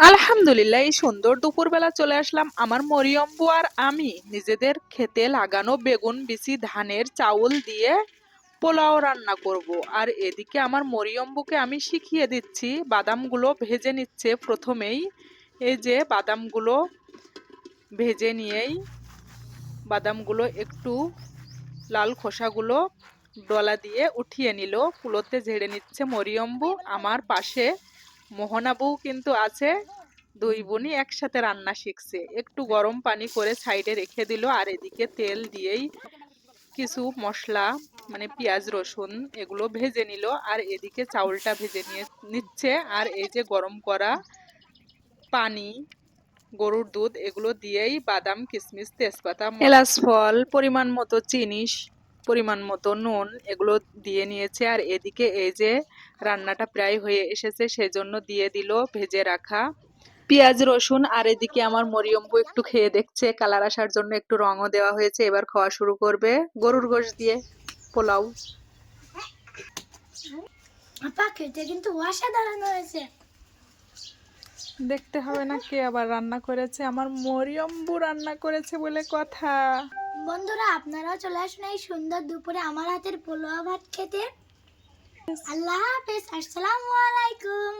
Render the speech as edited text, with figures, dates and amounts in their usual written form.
আলহামদুলিল্লাহ, এই সুন্দর দুপুরবেলা চলে আসলাম আমার মরিয়ম্বু আর আমি নিজেদের খেতে লাগানো বেগুন বিচি ধানের চাউল দিয়ে পোলাও রান্না করব। আর এদিকে আমার মরিয়ম্বুকে আমি শিখিয়ে দিচ্ছি, বাদামগুলো ভেজে নিচ্ছে প্রথমেই। এই যে বাদামগুলো ভেজে নিয়েই বাদামগুলো একটু লাল খোসাগুলো ডলা দিয়ে উঠিয়ে নিল, কুলোতে ঝেড়ে নিচ্ছে মরিয়ম্বু। আমার পাশে মোহনাবু কিন্তু আছে, দুই বোনই একসাথে রান্না শিখছে। একটু গরম পানি করে সাইডে রেখে দিল, আর এদিকে তেল দিয়েই কিছু মশলা মানে পেঁয়াজ রসুন এগুলো ভেজে নিল, আর এদিকে চাউলটা ভেজে নিচ্ছে। আর এই যে গরম করা পানি, গরুর দুধ এগুলো দিয়েই বাদাম কিশমিশ তেজপাতা এলাচ ফল পরিমাণ মতো চিনি পরিমাণ মতো নুন এগুলো দিয়ে নিয়েছে। আর এদিকে এই যে রান্নাটা প্রায় হয়ে এসেছে, সেজন্য দিয়ে দিল ভেজে রাখা পেঁয়াজ রসুন। আর এদিকে আমার মরিয়ম্বু একটু খেয়ে দেখছে, কালার আসার জন্য একটু রঙও দেওয়া হয়েছে। এবার খাওয়া শুরু করবে গরুর গোশত দিয়ে পোলাও। আপা খেতে কিন্তু অসাধারণ হয়েছে। দেখতে হবে না কে আবার রান্না করেছে, আমার মরিয়ম্বু রান্না করেছে বলে কথা। বন্ধুরা, আপনারাও চলে আসুন এই সুন্দর দুপুরে আমার হাতের পোলাও ভাত খেতে। আল্লাহ হাফেজ, আসসালামু আলাইকুম।